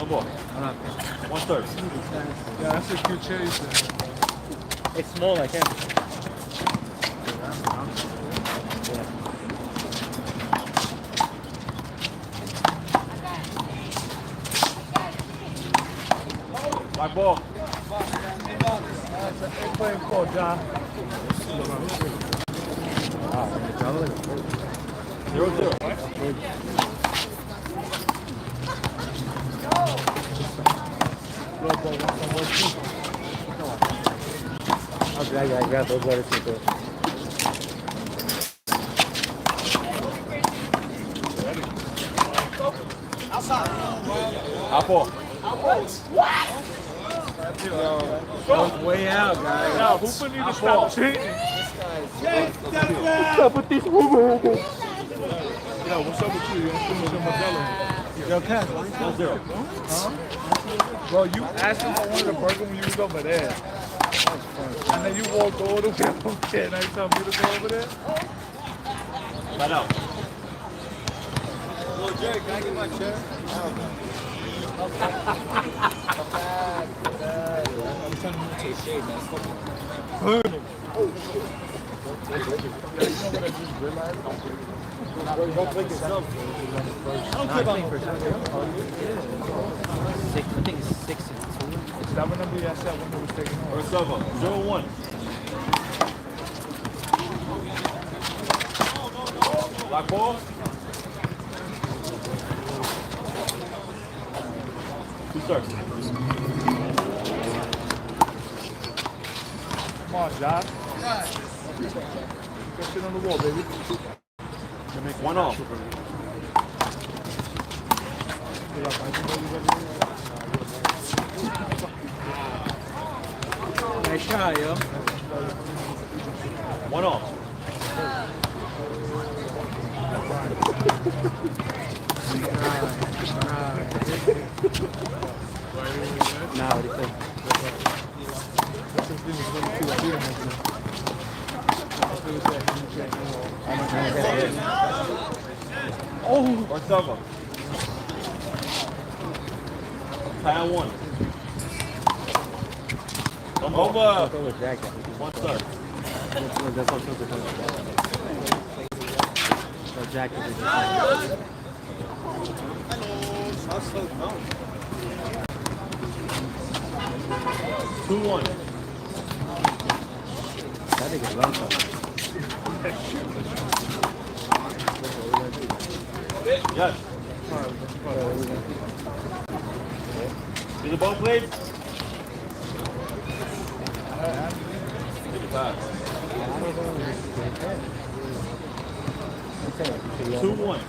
ball. 1/3. Yeah, that's a cute chase. It's small like him. Black ball. That's an airplane call, John. 0-0. I got those letters too. Hop ball. Way out, guys. Now, Hoover need to stop cheating. What's up with these Hoover? Yo, what's up with you? You don't finish your Modelo. Yo, Cass, 1-0. huh? Bro, you asked me for one of the burger when you was over there. That was fun. And then you walked all the way over there. Now you tell me to go over there? Line out. Well, Jerry, can I get my chair? I'm trying to take shade, man. Don't click yourself. I don't care about my I think it's 6 and 2. Is that what number you asked that when it was taken off? First over. 0-1. Black ball. 2/3. Come on, Josh. Go sit on the wall, baby. One off. Nice shot, yo. One off. Nah, what do you think? Oh! First over. Tie on 1. Come over. 1/3. Jacket is 2-1. That nigga's long time. Yes. See the ball played? Take it back. 2-1.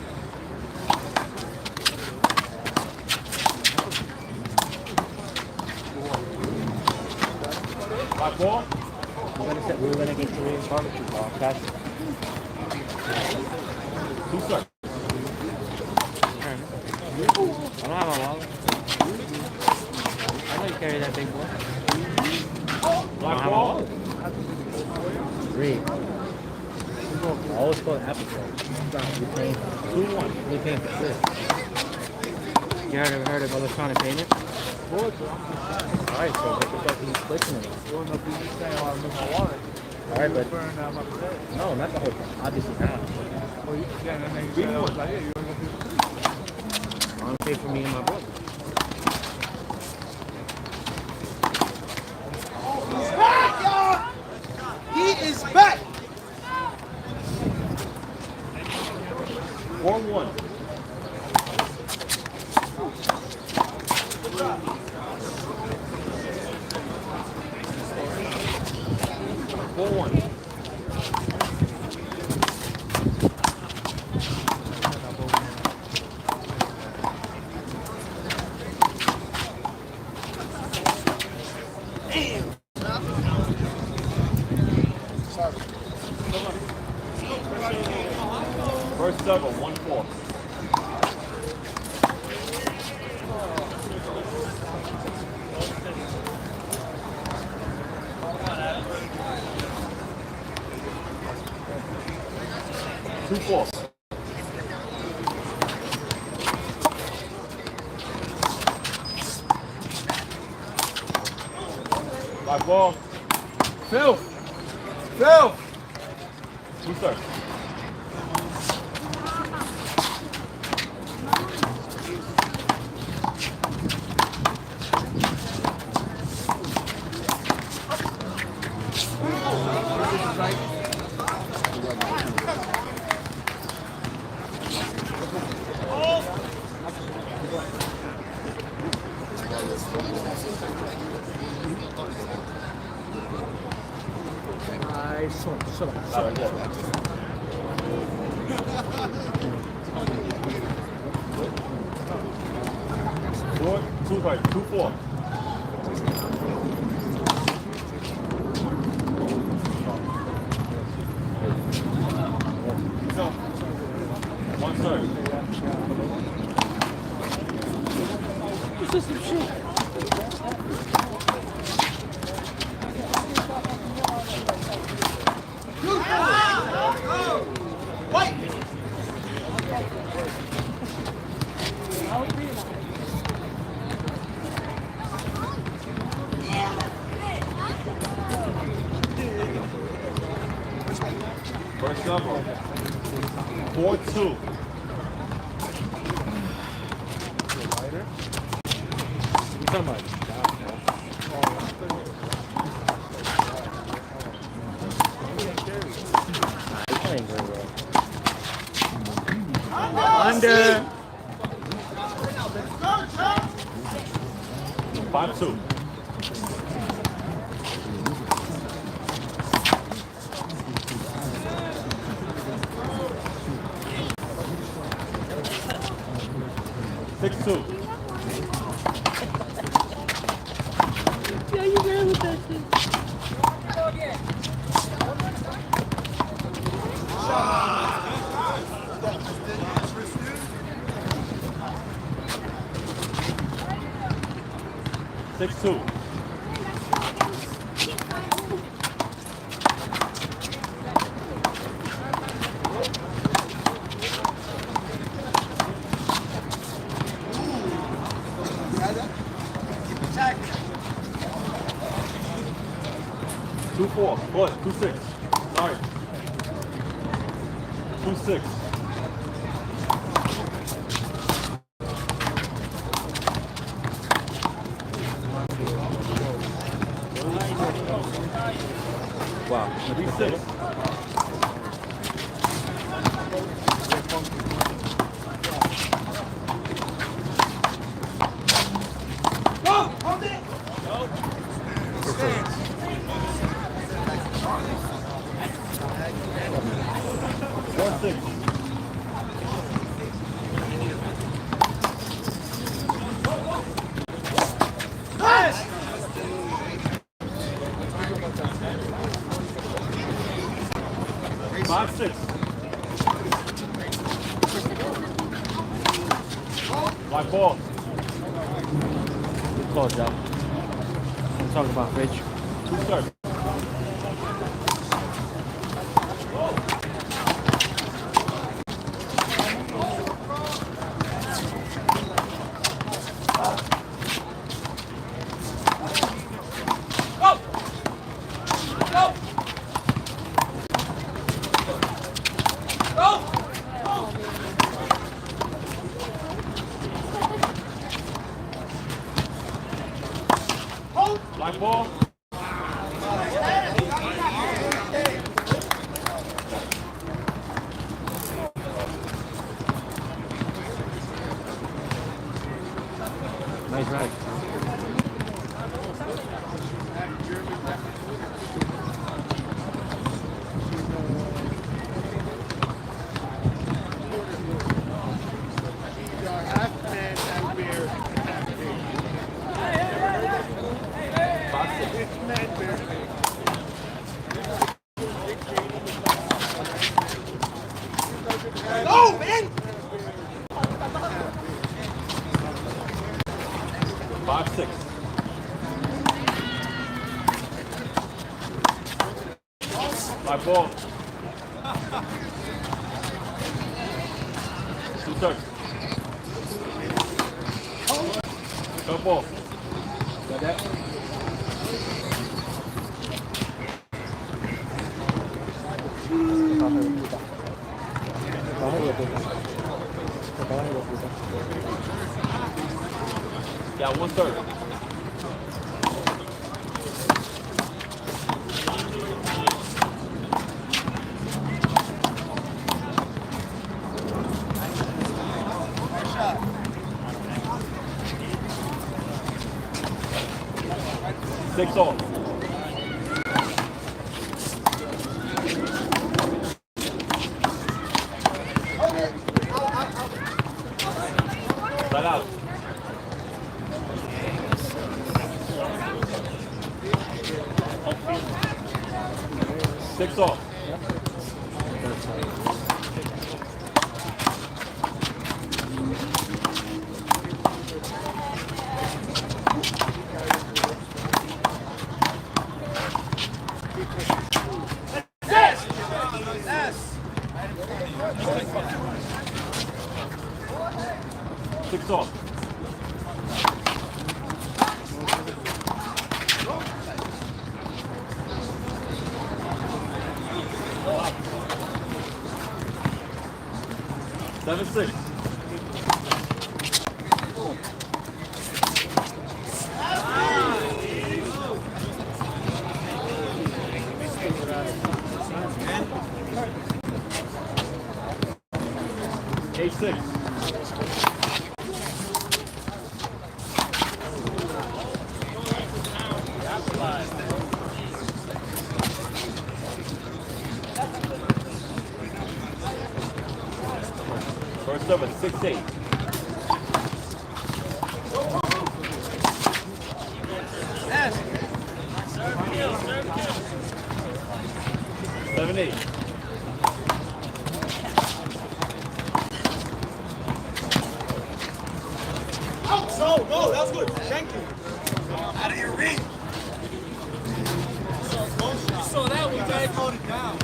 Black ball. We were gonna get Korean barbecue ball. Cash. 2/3. I don't have a wallet. I know you carry that big boy. Black ball. 3. I always call it apple trade. You're paying 2-1. you're paying for this. You heard of electronic payment? Alright, so what the fuck are you splitting it? Alright, but no, not the whole thing. Obviously not. I don't pay for me and my brother. He's back, y'all! He is back! 4-1. First double, 1-4. Two falls. Live ball. Phil. Phil. 2 serves. Right there. 2 right, 2-4. One serve. This is some shit. First double. 4-2. You talking about? He's playing very well. Under. 5-2. Six two. Yeah, you ran with that shit. 6-2. Two four. What? 2-6. Sorry. 2-6. Wow. 3-6. Five, six. White ball. Good call, Joe. I'm talking about Rich. 2 serve. Black ball. Nice ride. Go, man! 5-6. Black ball. 2 serve. Go ball. Got that? Got one serve. Six off. Let out. Six off. Six off. Seven, six. Eight, six. First over, 6-8. Seven, eight. No, that was good. Thank you. Out of your reach. You saw that one, Jay. Hold it down.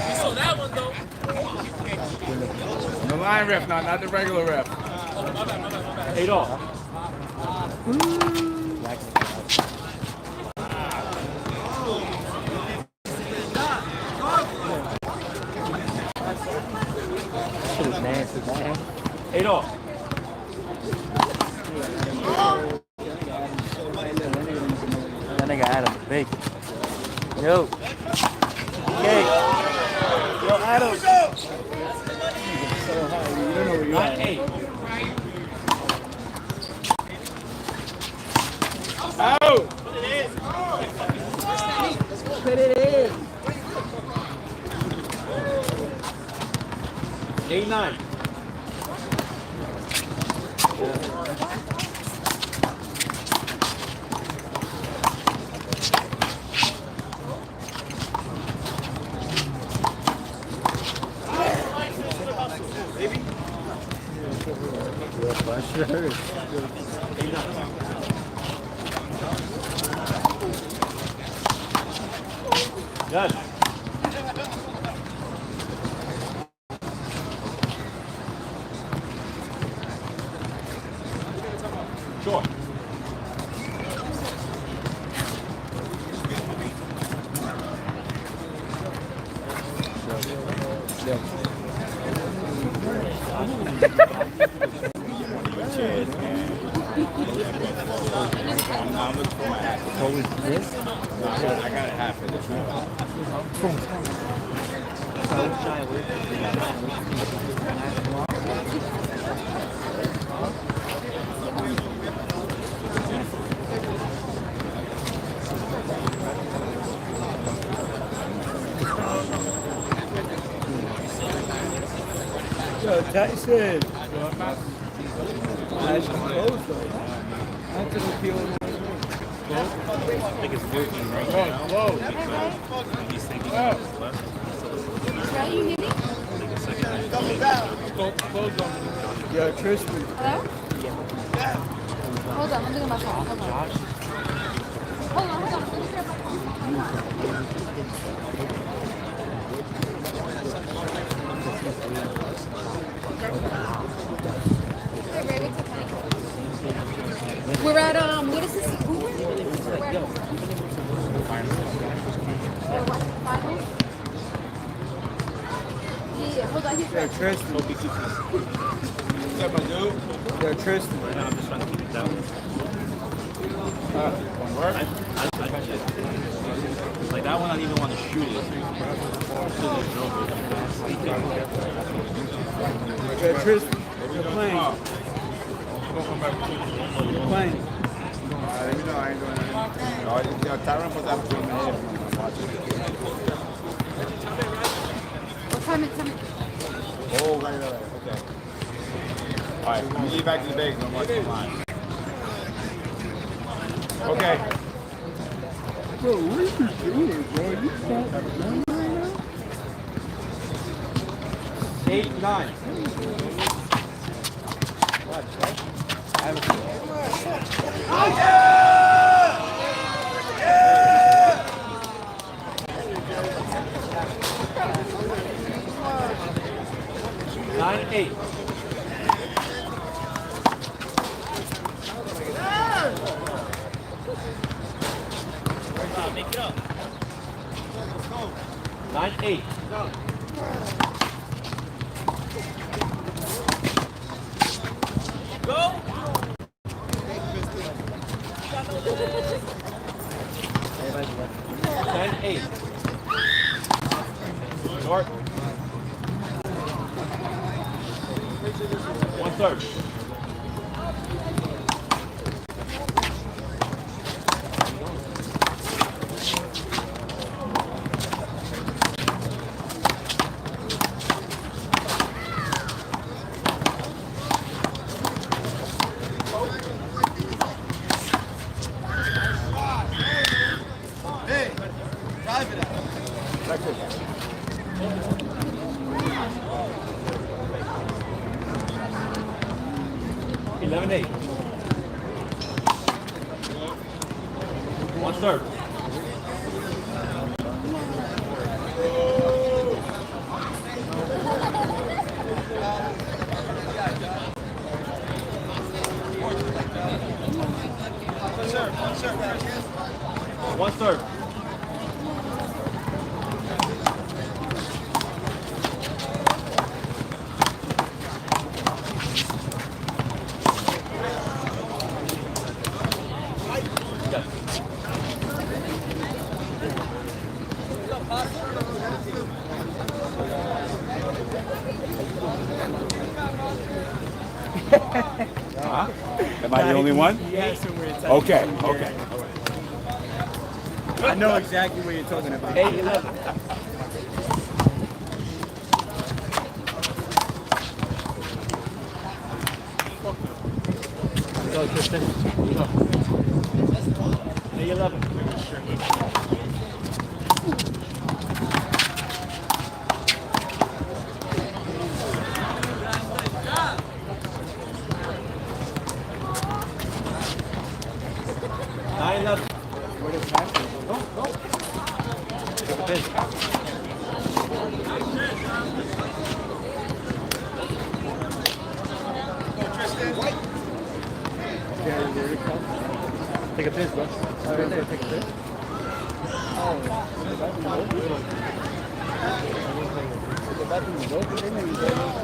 You saw that one, though. The line ref now, not the regular ref. Oh, my bad. 8 off. Shit is nasty, man. 8 off. That nigga Adam big. Yo. Okay. Yo, Adam. So high, you don't know where you are. 9-8. Out! Put it in. 8-9. Sure. Good. Sure. What was this? I got it half of this. Yo, Tyson. I think it's working right now. Whoa. He's thinking about his left. Can you hear me? Close on. Yo, Tristan. Hello? Hold on, I'm doing my phone. Hold on. Hold on. Let me grab my phone. Hey, Ray, what's up, honey? We're at, what is this? Hoover? We're at finals? Yeah, Hold on, he's Yeah, right. Tristan. What's up, my dude? Yeah, Tristan. Right now, I'm just trying to keep it down. One word? Like that one, I didn't even want to shoot it. Yeah, Tristan. You're playing. You're playing. Let me know. I ain't doing anything. No, Tyron put that between my head. What time it? Time it. Oh, right. Okay. All right, let me get back to the base. I'm watching the line. Okay. Bro, what are you doing, bro? You fucking right now? 8, 9. Nine, 8. Make it up. 9, 8. Go. 10, 8. Short. 1/3. Eleven, 8. 1/3. One third. Am I the only one? Yes, and we're Okay, okay. I know exactly what you're talking about. 8, 11. Go, Tristan. Go. 8, 11. Nine, 11. Take a piss. Take a piss, bro. Right there, take a piss.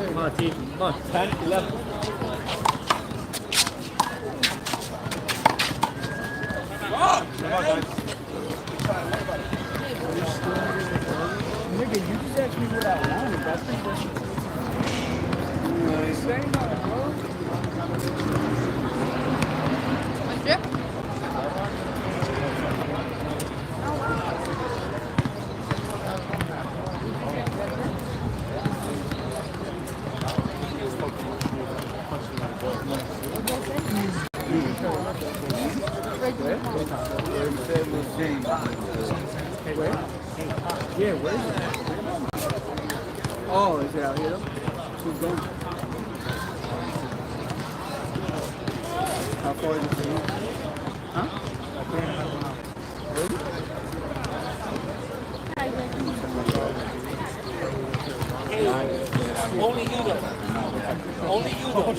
Come on, team. Come on. 10, 11. Come on, guys. Nigga, you just asked me what I wanted. That's the question. Say nothing, bro. One drip. Yeah, where is it? Oh, is it out here? Who's going? How far is it from here? Huh? Only you though. Only you though.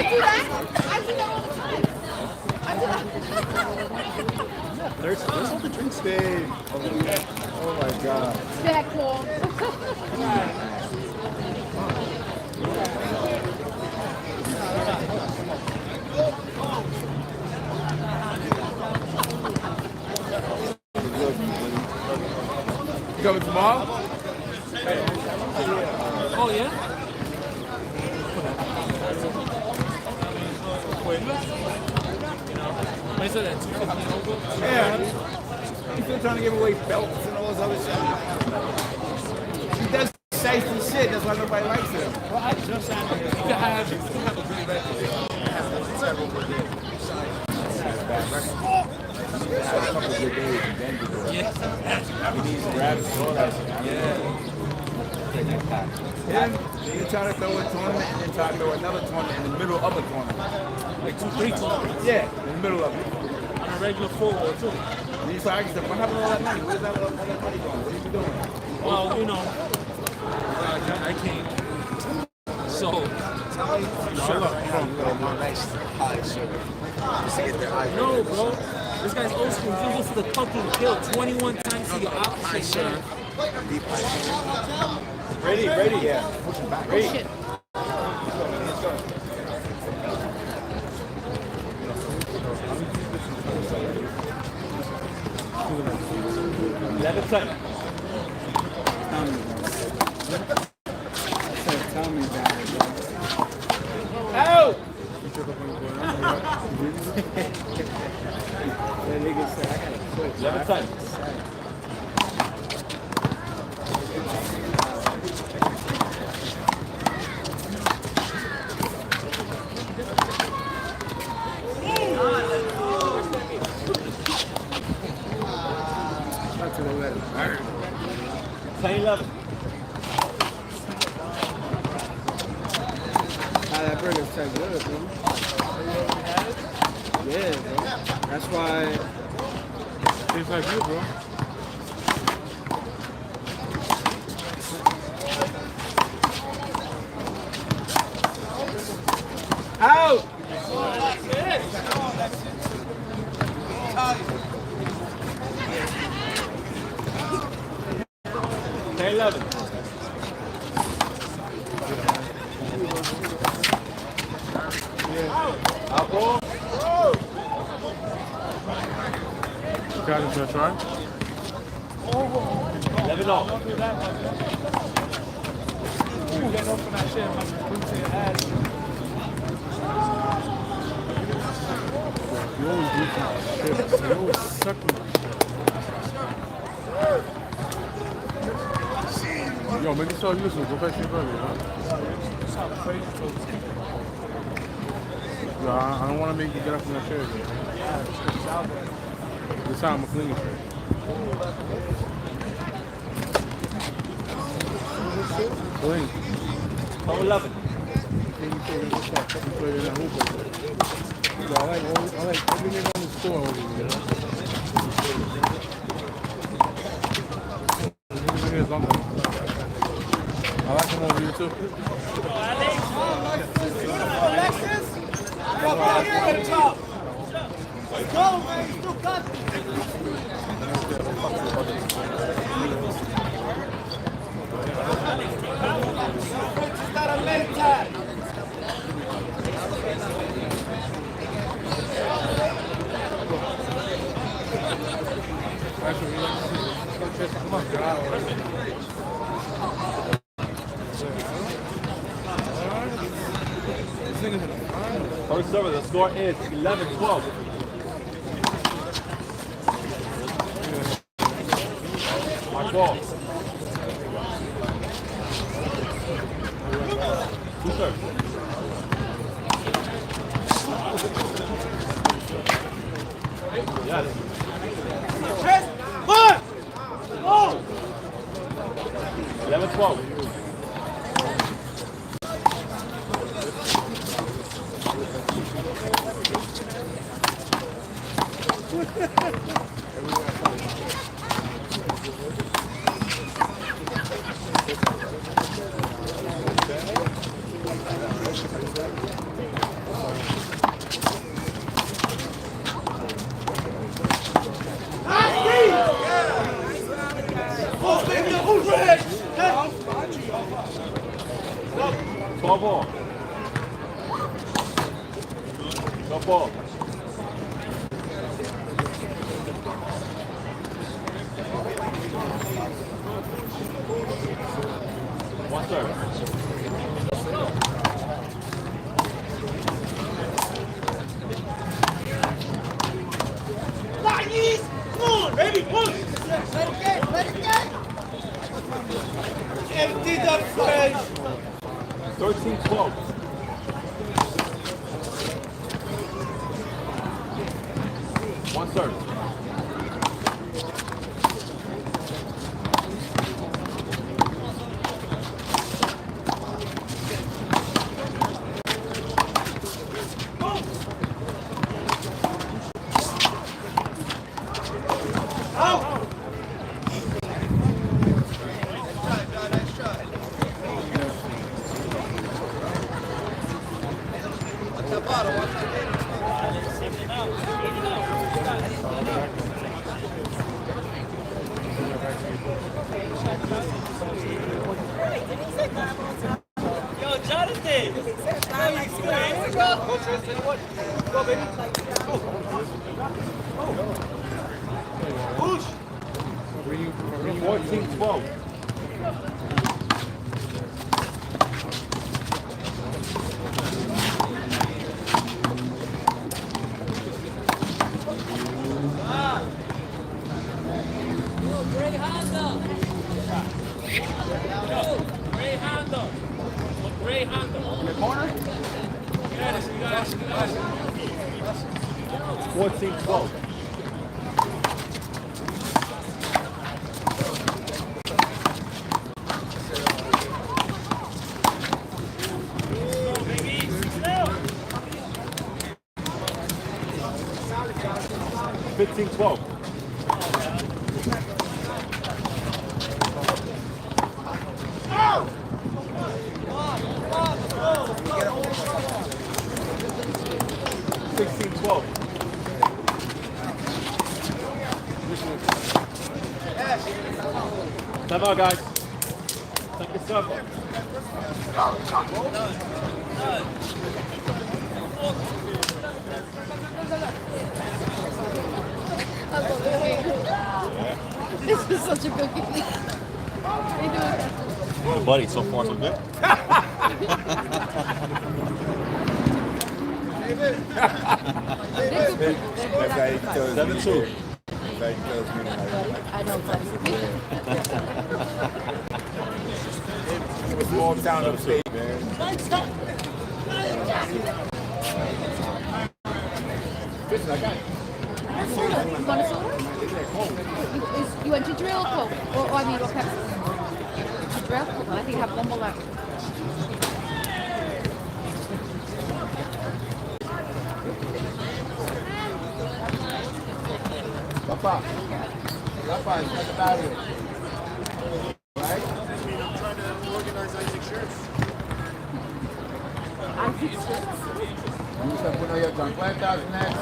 do that. I do that all the time. I do that. There's all the drinks. Steve. Oh my God. That cool. You coming tomorrow? Oh, yeah? What is it at 250 over? Yeah. He's still trying to give away belts and all this other shit. He does safety shit. That's why nobody likes him. Well, I just you can have a good record. Then you try to throw a tournament and then try to throw another tournament in the middle of a tournament. Like 2-3 tournaments. Yeah, in the middle of it. On a regular full or two. And you try to ask them, what happened to all that money? Where's all that money going? What are you doing? Well, you know, I came. So, no, bro. This guy's old school. He goes to the fucking kill 21 times to your opposite, sir. Ready, yeah. Push him back. Ready. Shit. Out! That burger's so good, bro. Yeah, bro. That's why. Tastes like you, bro. Out! Stay 11. Out ball. Got it, just right. 11 off. Getting up on that shit, I'm going to your ass. You always do some shit. You always suck me. Yo, make it so useful. Go back to your brother, huh? No, I don't want to make you get up from that chair, bro. This time I'm going to clean it for you. Clean. 11. You play in that Hoover. So I like everything on the store over here, you know? Everything is on there. I like them over here too. First server, the score is 11-12. My ball. Two serves. Yes. 11-12. ball. No ball. One serve. Empty the fridge. 13-12. One serve. Yo, Jonathan! Push. 14-12. Ray Honda! Ray Honda! Ray Honda! In the corner? You got it, you got it, you got it. 14-12. Fifteen, 12. Time out, guys. Take this up. This is such a good game. They do it. Good buddy, so far so good. They're good people. They're That's good. how he tells 7-2. me. That's how he tells me. I know, buddy. Small town upstate, man. Listen, I got it. Soda. You want a soda? You want ginger ale or Coke? Or I mean, or Pepsi? Ginger ale? Hold on, I think I have one more left. Papa. Papa, it's not about it. Right? I'm trying to organize Isaac shirts. I think so. You start putting all your chancletas next.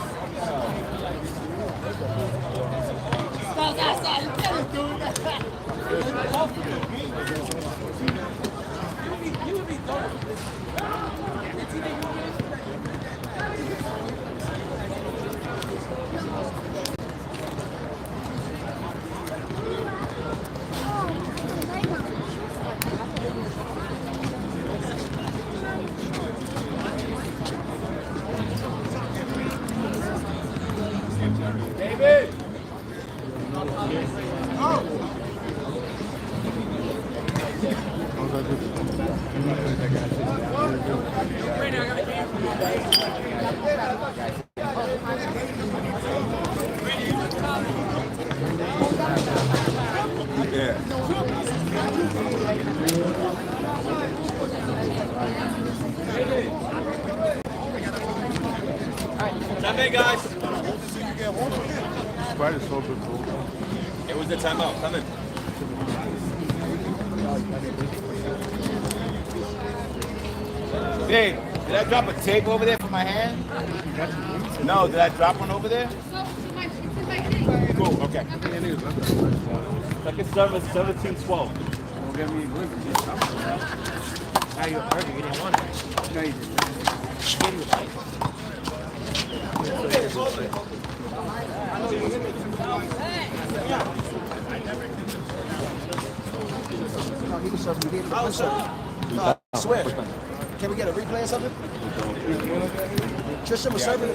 David! Time in, guys. Sprite is so good, cool. It was the timeout. Come in. Dave, did I drop a tape over there for my hand? No, did I drop one over there? Cool, okay. Second service, 17-12. Don't get me a Now you're hurt, you didn't want it. No, you didn't. Gave you life. No, he was serving. He didn't punch serving. I swear. Can we get a replay or something? Tristan was serving.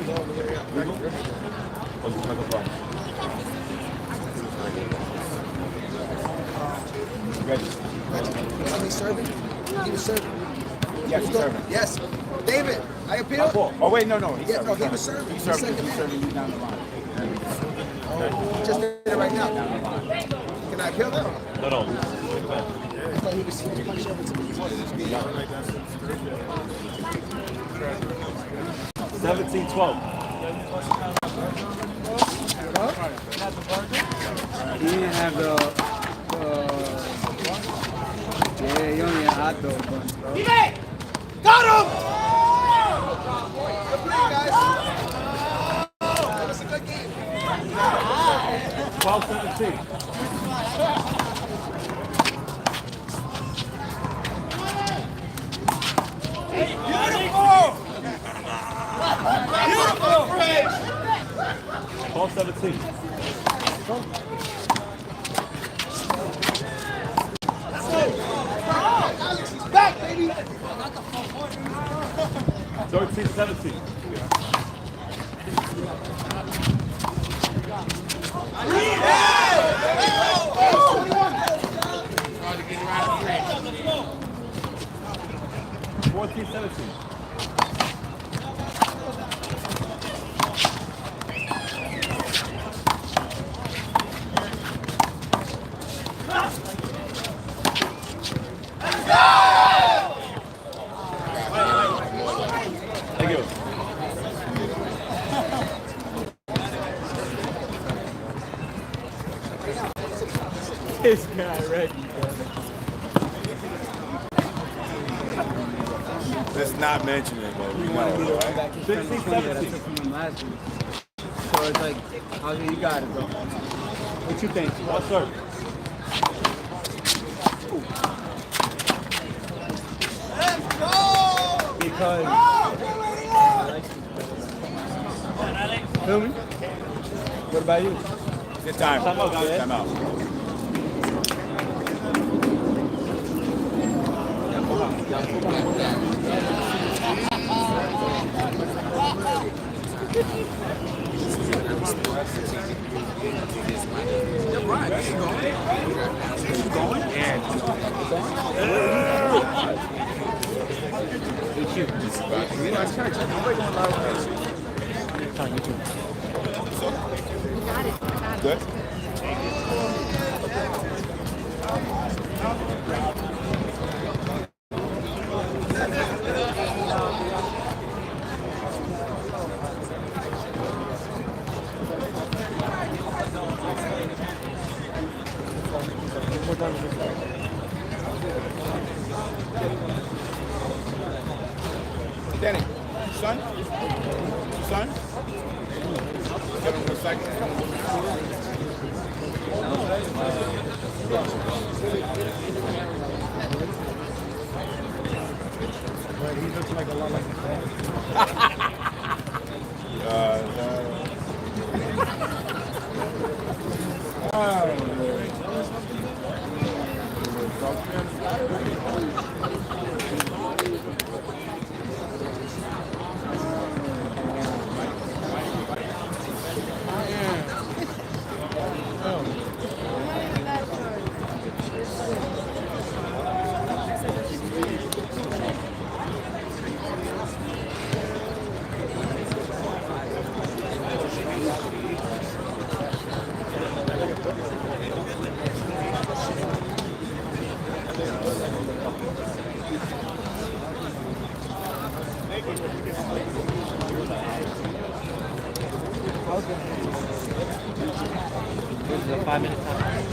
He's serving. He was serving. Yes, he's serving. Yes. David, I appeal. Oh, wait, no. He's Yeah, serving. no, he was serving. He's He was serving. second He's man. serving you down the line. Just did it right now. Can I appeal that? No, no. I thought he was punching over to me. 17-12. He didn't have the yeah, you only had hot dog buns, bro. Got him! Good play, guys. That was a good game. 12-17. Beautiful, Fred! 12-17. Alex, he's back, baby. 13-17. Fourteen, 17. Thank you. This guy ready, Let's not mention it, but we know, right? 15, 17. from him last week. So it's like, okay, you got it, bro. What you think? One serve. Because feel me? What about you? Good time. Time out, guys. Time out. Good. Danny, son? Son? Get him a second. He looks like a lot like his dad. This is a 5-minute time.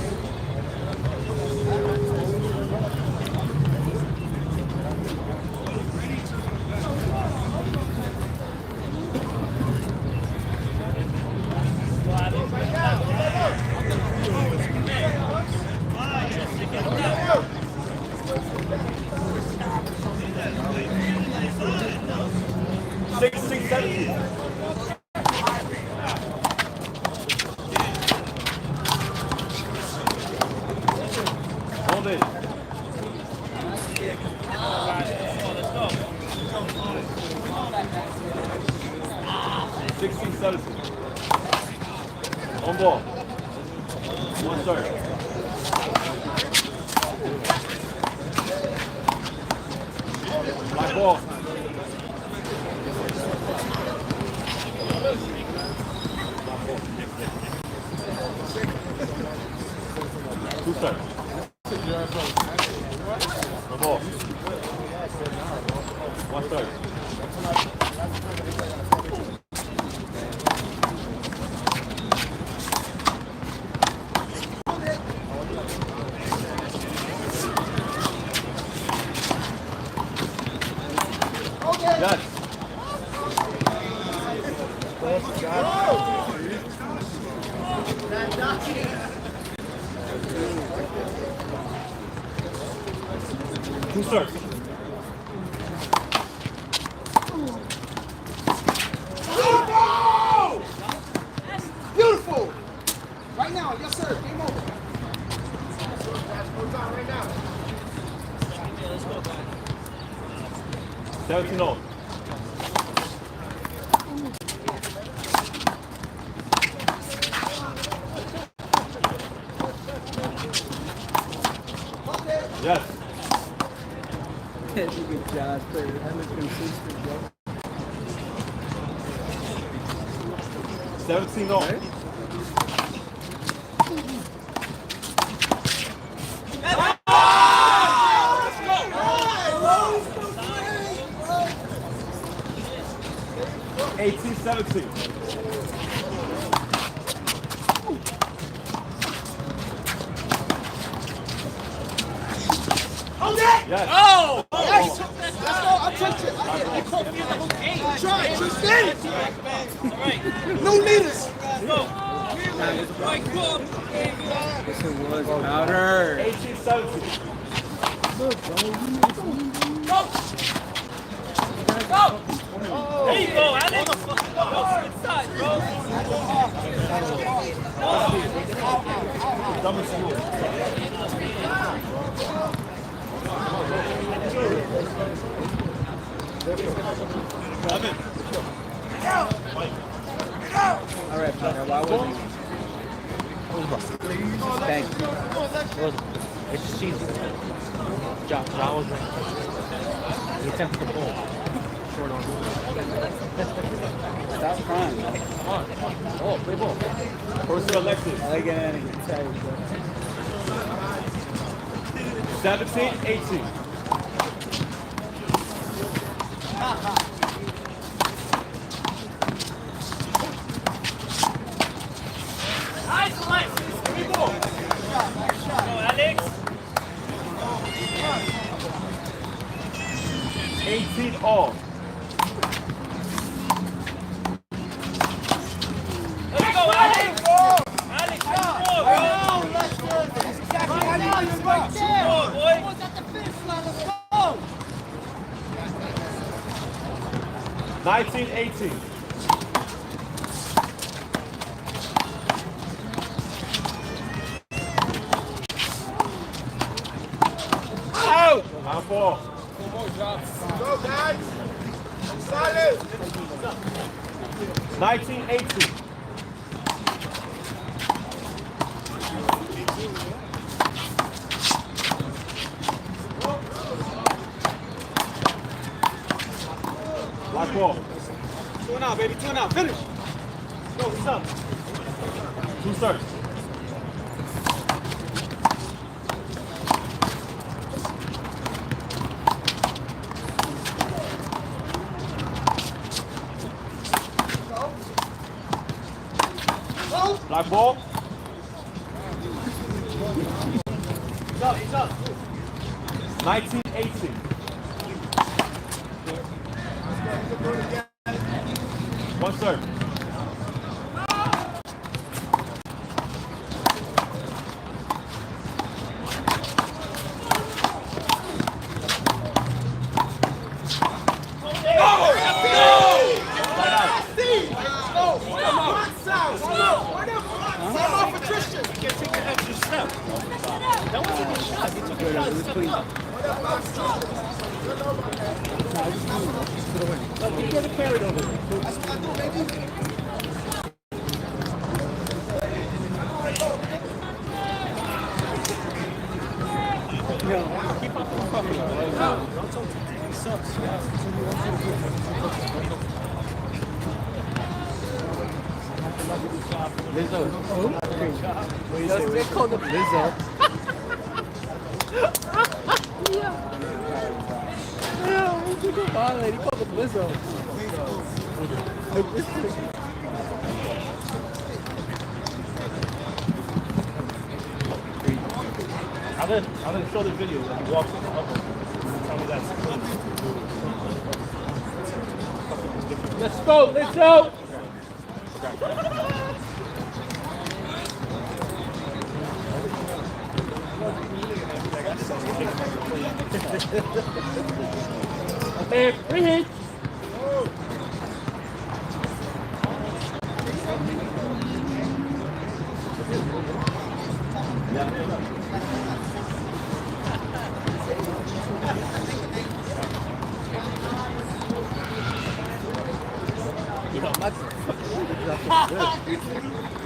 Hold it. Sixteen, 17. On ball. One start. Black ball. Two starts. On ball. One start. Yes. Two starts. Beautiful. Right now, yes sir. Game over. 17 on. Yes. That's a good job, sir. That looks consistent, bro. 17 on. Eighteen, 17. Yes. Oh! Yes. Let's go. I'll touch it. I try. Tristan. No leaders. This was powder. 18, 17. There you go, Alex. Go inside, bro. Double school. All right, partner. Why wasn't Thank you. It's cheesy. John was he attempted the ball. Short on. Stop crying, man. Come on. Oh, play ball. First to Alexis. I like getting out of here. Tired, bro. 17, 18. Nice, Alexis. Three more. Go, Alex. 18 all. Let's go, Alex. Alex, three more, bro. Two more, boy. 19, 18. Out! Handball. Go, guys! Solid! 19, 18. Black ball. 2 and out, baby. 2 and out. Finish. Go, what's up? Two starts. Black ball. He's up. 19, 18. One serve. Right out. please. You get it carried over. They call them Lizzo. Yeah, what you go on, lady? Call them Lizzo. I'm gonna show the video when he walks in the oven. Tell me that's Let's go, let's go. Okay, free hit.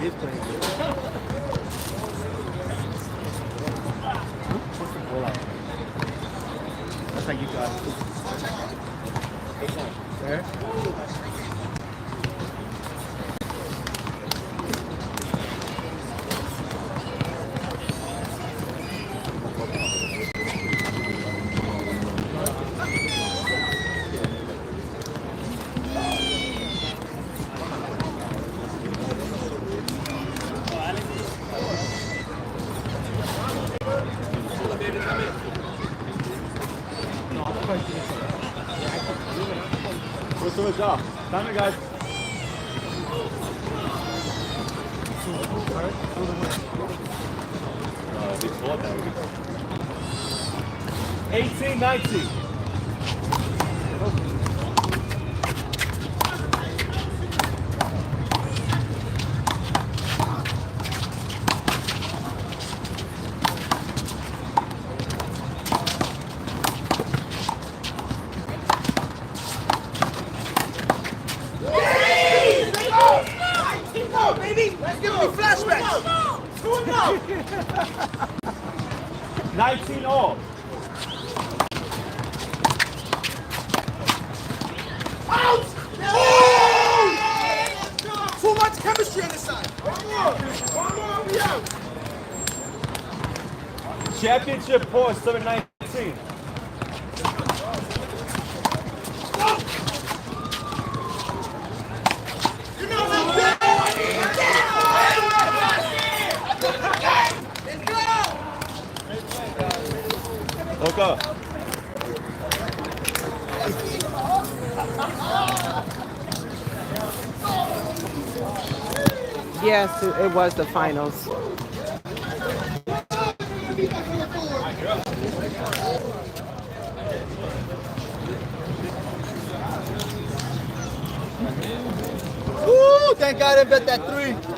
He's playing good. That's how you got it. There. What's the job? Time it, guys. before that. 18, 19. Baby, let's give me flashbacks. 19 all. Out! Too much chemistry on this side. One more, we out. Championship points, 7-19. You know what I'm Toca. Yes, it was the finals. Woo! Thank God I bet that three.